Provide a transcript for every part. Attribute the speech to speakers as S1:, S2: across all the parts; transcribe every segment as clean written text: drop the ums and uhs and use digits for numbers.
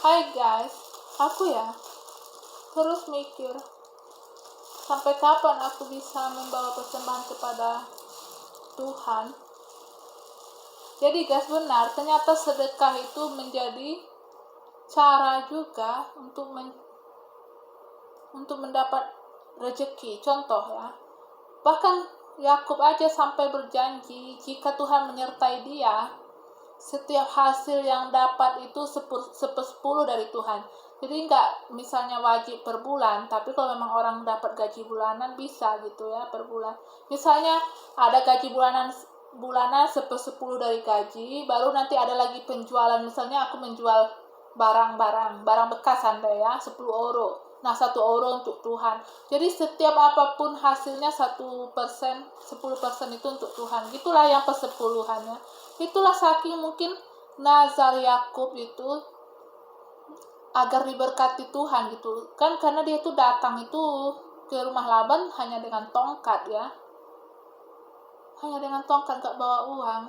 S1: Hai guys, aku terus mikir sampai kapan aku bisa membawa persembahan kepada Tuhan. Jadi guys, benar, ternyata sedekah itu menjadi cara juga untuk mendapat rezeki. Contoh bahkan Yakub aja sampai berjanji jika Tuhan menyertai dia, setiap hasil yang dapat itu sepersepuluh dari Tuhan. Jadi nggak misalnya wajib per bulan, tapi kalau memang orang dapat gaji bulanan bisa gitu per bulan. Misalnya ada gaji bulanan sepersepuluh dari gaji, baru nanti ada lagi penjualan. Misalnya aku menjual barang bekas Anda 10 euro. Nah, 1 euro untuk Tuhan. Jadi setiap apapun hasilnya 1%, 10% itu untuk Tuhan. Itulah yang persepuluhannya. Itulah saking mungkin nazar Yakub itu agar diberkati Tuhan gitu. Kan karena dia itu datang itu ke rumah Laban hanya dengan tongkat Hanya dengan tongkat, gak bawa uang.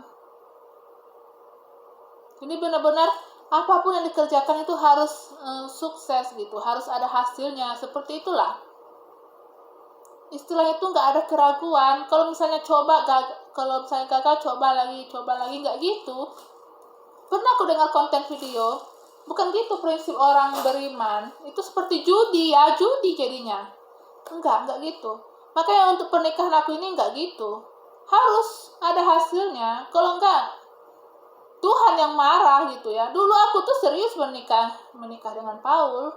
S1: Ini benar-benar apapun yang dikerjakan itu harus sukses gitu, harus ada hasilnya, seperti itulah. Istilahnya itu nggak ada keraguan. Kalau misalnya gagal, coba lagi, nggak gitu. Pernah aku dengar konten video, bukan gitu prinsip orang beriman. Itu seperti judi jadinya. Enggak gitu. Makanya untuk pernikahan aku ini nggak gitu. Harus ada hasilnya. Kalau enggak, Tuhan yang marah gitu Dulu aku tuh serius menikah dengan Paul.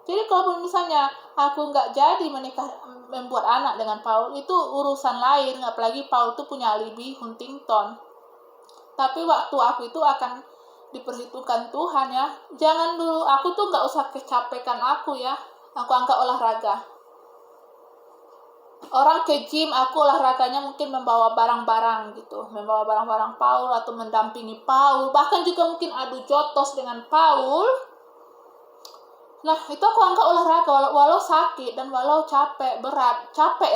S1: Jadi kalau misalnya aku nggak jadi membuat anak dengan Paul, itu urusan lain. Apalagi Paul tuh punya alibi Huntington. Tapi waktu aku itu akan diperhitungkan Tuhan Jangan dulu, aku tuh nggak usah kecapekan aku Aku anggap olahraga. Orang ke gym, aku olahraganya mungkin membawa barang-barang gitu. Membawa barang-barang Paul atau mendampingi Paul. Bahkan juga mungkin adu jotos dengan Paul. Nah, itu aku anggap olahraga, walau sakit dan walau capek, berat. Capek.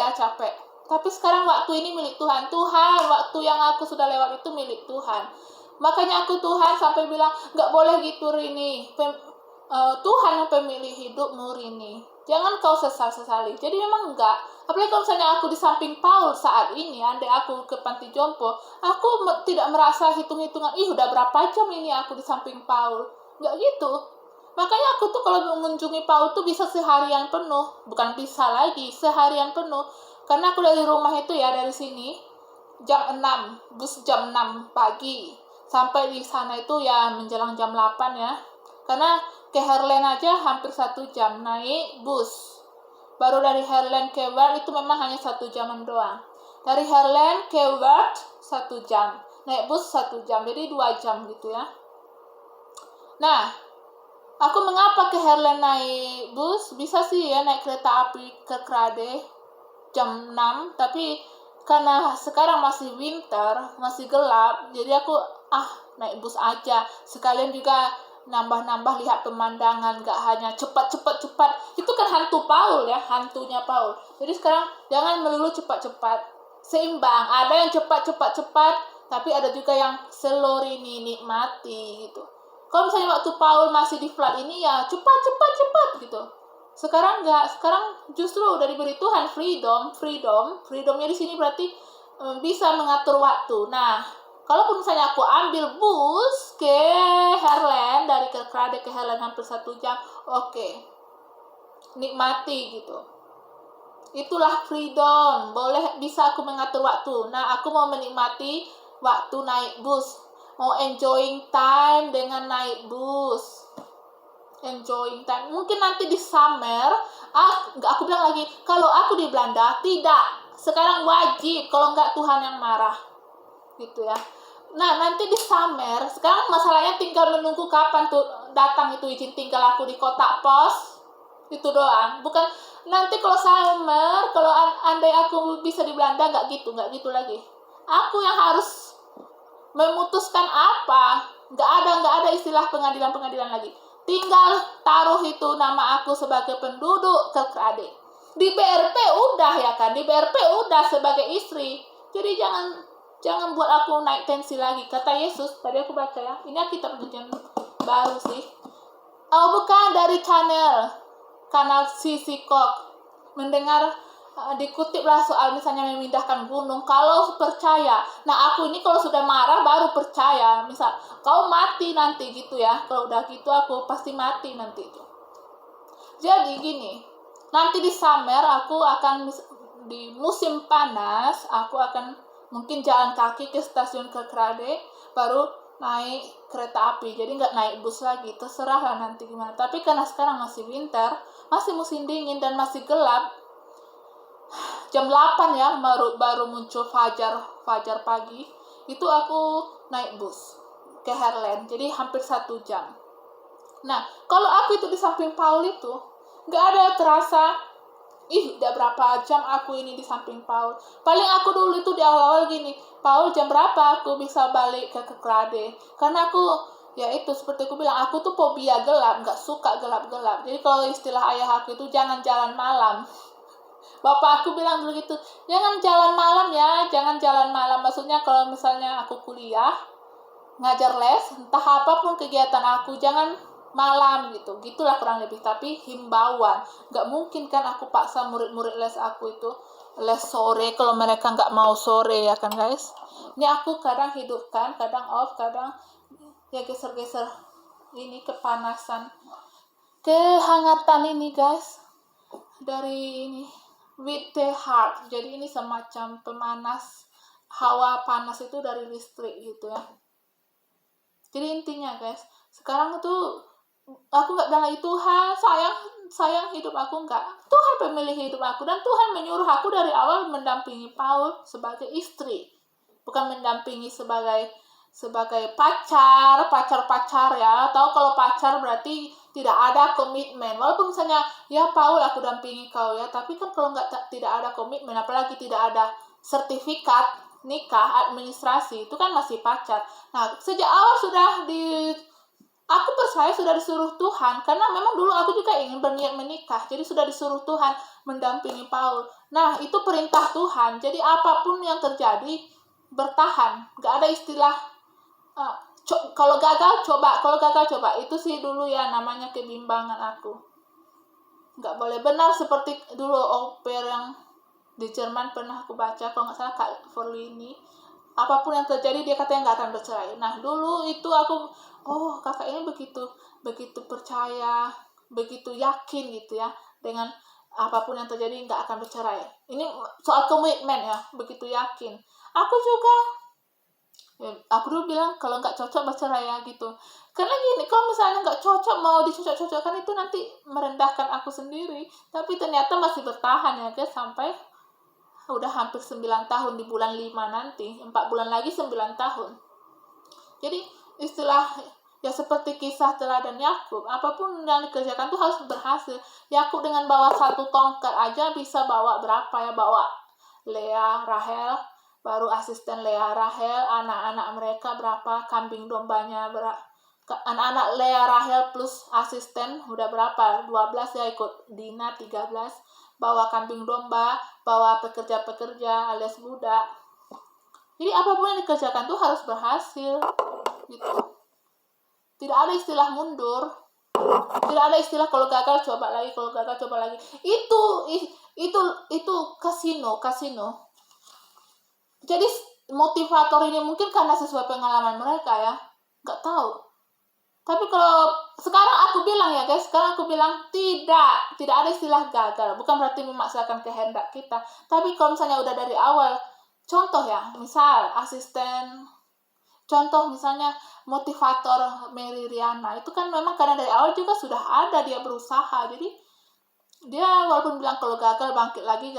S1: Tapi sekarang waktu ini milik Tuhan. Waktu yang aku sudah lewat itu milik Tuhan. Makanya Tuhan sampai bilang, gak boleh gitu Rini. Tuhan yang pemilih hidupmu Rini. Jangan kau sesali. Jadi memang enggak. Apalagi kalau misalnya aku di samping Paul saat ini, andai aku ke panti jompo, aku tidak merasa hitung-hitungan, udah berapa jam ini aku di samping Paul. Enggak gitu. Makanya aku tuh kalau mengunjungi Paul tuh bisa seharian penuh. Bukan bisa lagi, seharian penuh. Karena aku dari rumah itu dari sini, jam 6, bus jam 6 pagi. Sampai di sana itu menjelang jam 8 Karena ke Herlen aja hampir 1 jam naik bus. Baru dari Herlen ke Wert itu memang hanya 1 jaman doang. Dari Herlen ke Wert 1 jam. Naik bus 1 jam, jadi 2 jam gitu Nah, aku mengapa ke Herlen naik bus? Bisa sih naik kereta api ke Krade jam 6. Tapi karena sekarang masih winter, masih gelap, jadi aku naik bus aja. Sekalian juga nambah-nambah lihat pemandangan, gak hanya cepat. Itu kan hantu Paul hantunya Paul. Jadi sekarang jangan melulu cepat, seimbang. Ada yang cepat, tapi ada juga yang slow ini, nikmati gitu. Kalau misalnya waktu Paul masih di flat ini cepat gitu. Sekarang enggak, sekarang justru udah diberi Tuhan freedomnya di sini berarti bisa mengatur waktu. Nah, kalaupun misalnya aku ambil bus ke Herlen, dari Krade ke Herlen hampir 1 jam, oke. Nikmati gitu. Itulah freedom. Bisa aku mengatur waktu. Nah, aku mau menikmati waktu naik bus. Mau enjoying time dengan naik bus. Enjoying time. Mungkin nanti di summer, aku bilang lagi, kalau aku di Belanda, tidak. Sekarang wajib, kalau enggak Tuhan yang marah. Gitu Nah, nanti di summer, sekarang masalahnya tinggal menunggu kapan tuh datang itu izin tinggal aku di kotak pos. Itu doang. Bukan nanti kalau summer, kalau andai aku bisa di Belanda, enggak gitu lagi. Aku yang harus memutuskan apa. Enggak ada istilah pengadilan lagi. Tinggal taruh itu nama aku sebagai penduduk Kerkrade. Di BRP udah di BRP udah sebagai istri. Jadi jangan buat aku naik tensi lagi. Kata Yesus, tadi aku baca ini Alkitab Perjanjian Baru sih. Oh bukan, dari kanal Sisikok. Mendengar dikutiplah soal misalnya memindahkan gunung. Kalau percaya, nah aku ini kalau sudah marah baru percaya. Misal kau mati nanti gitu ya, kalau udah gitu aku pasti mati nanti itu. Jadi gini, nanti di summer aku akan, di musim panas aku akan mungkin jalan kaki ke stasiun Kerkrade, baru naik kereta api. Jadi nggak naik bus lagi, terserah lah nanti gimana. Tapi karena sekarang masih winter, masih musim dingin dan masih gelap, jam 8 ya baru muncul fajar pagi, itu aku naik bus ke Heartland, jadi hampir 1 jam. Nah, kalau aku itu di samping Paul itu, nggak ada terasa, udah berapa jam aku ini di samping Paul. Paling aku dulu itu di awal-awal gini, Paul jam berapa aku bisa balik ke Kerkrade. Karena aku, ya itu seperti aku bilang, aku tuh fobia gelap, nggak suka gelap-gelap. Jadi kalau istilah ayah aku itu, jangan jalan malam. Bapak aku bilang dulu gitu, jangan jalan malam ya, jangan jalan malam. Maksudnya kalau misalnya aku kuliah, ngajar les, entah apapun kegiatan aku, jangan malam gitu. Gitulah kurang lebih, tapi himbauan. Nggak mungkin kan aku paksa murid-murid les aku itu les sore kalau mereka nggak mau sore, ya kan guys. Ini aku kadang hidupkan, kadang off, kadang ya geser-geser ini kepanasan, kehangatan ini guys, dari ini with the heart. Jadi ini semacam pemanas, hawa panas itu dari listrik gitu ya. Jadi intinya guys, sekarang tuh aku nggak bilang lagi Tuhan sayang hidup aku, nggak. Tuhan pemilih hidup aku, dan Tuhan menyuruh aku dari awal mendampingi Paul sebagai istri, bukan mendampingi sebagai pacar ya. Tahu kalau pacar berarti tidak ada komitmen. Walaupun misalnya ya Paul aku dampingi kau ya, tapi kan kalau tidak ada komitmen, apalagi tidak ada sertifikat nikah administrasi, itu kan masih pacar. Nah, sejak awal aku percaya sudah disuruh Tuhan, karena memang dulu aku juga ingin berniat menikah, jadi sudah disuruh Tuhan mendampingi Paul. Nah, itu perintah Tuhan, jadi apapun yang terjadi, bertahan. Gak ada istilah kalau gagal coba. Itu sih dulu ya namanya kebimbangan aku. Gak boleh benar seperti dulu au pair yang di Jerman pernah aku baca, kalau nggak salah Kak Forlini, apapun yang terjadi dia katanya nggak akan bercerai. Nah dulu itu aku, kakak ini begitu percaya, begitu yakin gitu ya, dengan apapun yang terjadi nggak akan bercerai. Ini soal komitmen ya, begitu yakin. Aku juga, ya, aku dulu bilang kalau nggak cocok bercerai ya gitu. Karena gini, kalau misalnya nggak cocok, mau dicocok-cocokkan itu nanti merendahkan aku sendiri. Tapi ternyata masih bertahan ya guys, sampai udah hampir 9 tahun di bulan 5 nanti, 4 bulan lagi 9 tahun. Jadi istilah ya seperti kisah teladan Yakub, apapun yang dikerjakan tuh harus berhasil. Yakub dengan bawa 1 tongkat aja bisa bawa berapa ya, bawa Lea, Rahel, baru asisten Lea, Rahel, anak-anak mereka berapa, kambing dombanya anak-anak Lea, Rahel plus asisten udah berapa, 12 ya, ikut Dina 13, bawa kambing domba, bawa pekerja-pekerja alias budak. Jadi apapun yang dikerjakan tuh harus berhasil gitu. Tidak ada istilah mundur, tidak ada istilah kalau gagal coba lagi, itu kasino. Jadi motivator ini mungkin karena sesuai pengalaman mereka ya, nggak tahu. Tapi kalau sekarang aku bilang ya guys, tidak ada istilah gagal. Bukan berarti memaksakan kehendak kita. Tapi kalau misalnya udah dari awal, contoh ya, misal misalnya motivator Mary Riana, itu kan memang karena dari awal juga sudah ada, dia berusaha. Jadi dia walaupun bilang kalau gagal bangkit lagi,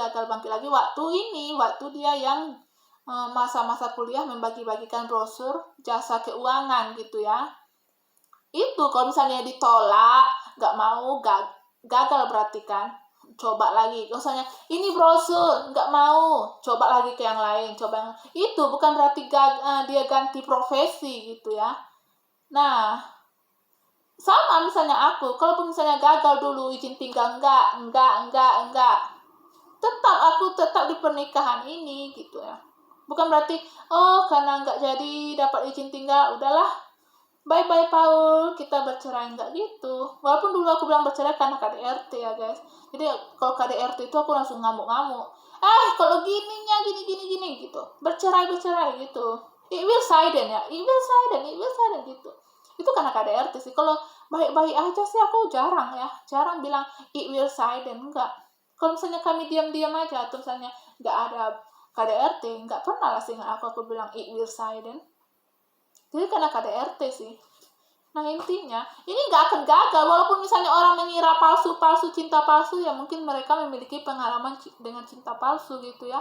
S1: waktu dia yang masa-masa kuliah membagi-bagikan brosur jasa keuangan gitu ya. Itu kalau misalnya ditolak, nggak mau, gagal berarti kan, coba lagi. Misalnya ini brosur nggak mau, coba lagi ke yang lain, itu bukan berarti dia ganti profesi gitu ya. Nah sama misalnya aku, kalaupun misalnya gagal dulu izin tinggal, enggak, tetap di pernikahan ini gitu ya. Bukan berarti karena nggak jadi dapat izin tinggal, udahlah bye-bye Paul, kita bercerai. Enggak gitu. Walaupun dulu aku bilang bercerai karena KDRT ya guys. Jadi kalau KDRT itu aku langsung ngamuk-ngamuk. Kalau gininya gini gitu. Bercerai gitu. It will silent ya. It will silent gitu. Itu karena KDRT sih. Kalau baik-baik aja sih aku jarang bilang it will silent. Enggak. Kalau misalnya kami diam-diam aja atau misalnya enggak ada KDRT, enggak pernah lah sih aku bilang it will silent. Jadi karena KDRT sih. Nah intinya, ini nggak akan gagal. Walaupun misalnya orang mengira palsu cinta palsu, ya mungkin mereka memiliki pengalaman dengan cinta palsu gitu ya.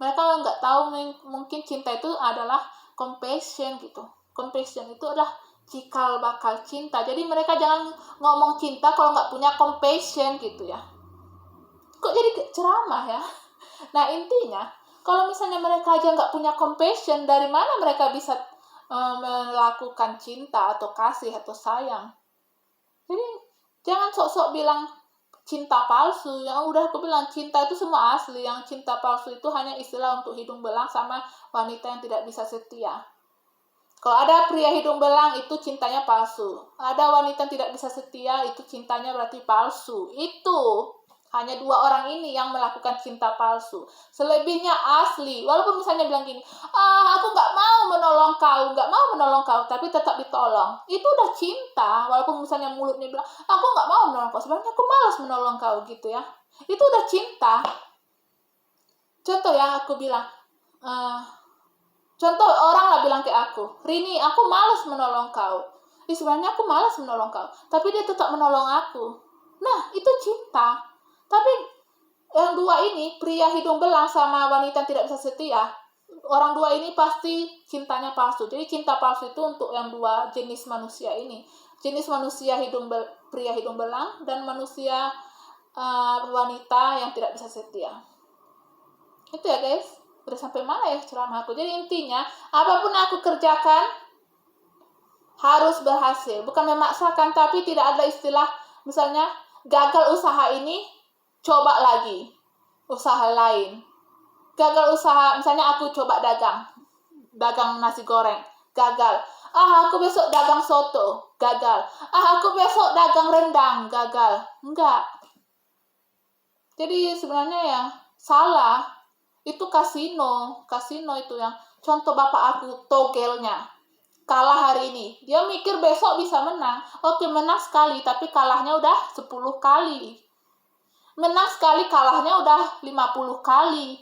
S1: Mereka nggak tahu mungkin cinta itu adalah compassion gitu. Compassion itu adalah cikal bakal cinta. Jadi mereka jangan ngomong cinta kalau nggak punya compassion gitu ya. Kok jadi ceramah ya? Nah intinya, kalau misalnya mereka aja nggak punya compassion, dari mana mereka bisa melakukan cinta atau kasih atau sayang? Jadi jangan sok-sok bilang cinta palsu. Yang udah aku bilang, cinta itu semua asli. Yang cinta palsu itu hanya istilah untuk hidung belang sama wanita yang tidak bisa setia. Kalau ada pria hidung belang itu cintanya palsu. Ada wanita yang tidak bisa setia itu cintanya berarti palsu. Itu hanya 2 orang ini yang melakukan cinta palsu. Selebihnya asli. Walaupun misalnya bilang gini, aku nggak mau menolong kau, tapi tetap ditolong. Itu udah cinta. Walaupun misalnya mulutnya bilang, aku nggak mau menolong kau, sebenarnya aku malas menolong kau gitu ya. Itu udah cinta. Contoh ya, aku bilang, contoh orang lah bilang ke aku, Rini, aku malas menolong kau. Sebenarnya aku malas menolong kau, tapi dia tetap menolong aku. Nah, itu cinta. Tapi yang 2 ini, pria hidung belang sama wanita yang tidak bisa setia, orang 2 ini pasti cintanya palsu. Jadi cinta palsu itu untuk yang 2 jenis manusia ini. Jenis manusia pria hidung belang dan manusia wanita yang tidak bisa setia. Itu ya guys. Udah sampai mana ya ceramah aku? Jadi intinya, apapun aku kerjakan harus berhasil. Bukan memaksakan, tapi tidak ada istilah misalnya gagal usaha ini, coba lagi usaha lain. Gagal usaha, misalnya aku coba dagang nasi goreng, gagal. Aku besok dagang soto, gagal. Aku besok dagang rendang, gagal. Enggak. Jadi sebenarnya ya salah. Itu kasino itu yang contoh bapak aku togelnya. Kalah hari ini, dia mikir besok bisa menang. Oke, menang sekali, tapi kalahnya udah 10 kali. Menang sekali, kalahnya udah 50 kali.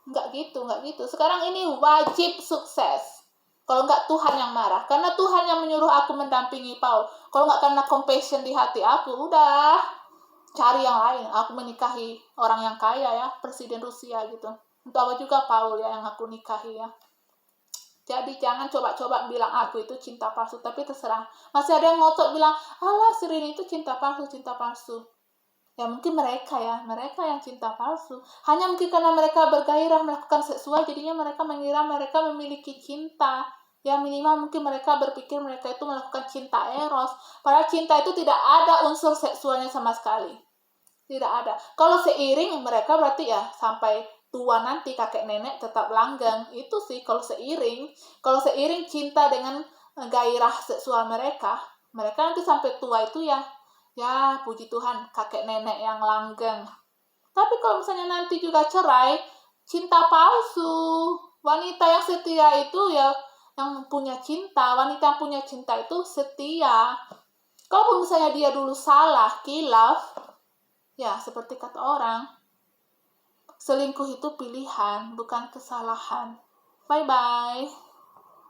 S1: Enggak gitu. Sekarang ini wajib sukses. Kalau enggak Tuhan yang marah. Karena Tuhan yang menyuruh aku mendampingi Paul. Kalau enggak karena compassion di hati aku, udah cari yang lain. Aku menikahi orang yang kaya ya, presiden Rusia gitu. Untuk apa juga Paul ya yang aku nikahi ya. Jadi jangan coba-coba bilang aku itu cinta palsu, tapi terserah. Masih ada yang ngotot bilang, alah si Rini itu cinta palsu. Ya mungkin mereka yang cinta palsu. Hanya mungkin karena mereka bergairah melakukan seksual, jadinya mereka mengira mereka memiliki cinta. Ya minimal mungkin mereka berpikir mereka itu melakukan cinta eros. Padahal cinta itu tidak ada unsur seksualnya sama sekali. Tidak ada. Kalau seiring mereka berarti ya sampai tua nanti kakek nenek tetap langgeng. Itu sih kalau seiring cinta dengan gairah seksual mereka nanti sampai tua itu ya puji Tuhan kakek nenek yang langgeng. Tapi kalau misalnya nanti juga cerai, cinta palsu. Wanita yang setia itu ya yang punya cinta, wanita yang punya cinta itu setia. Kalau misalnya dia dulu salah, kilaf, ya seperti kata orang, selingkuh itu pilihan, bukan kesalahan. Bye-bye.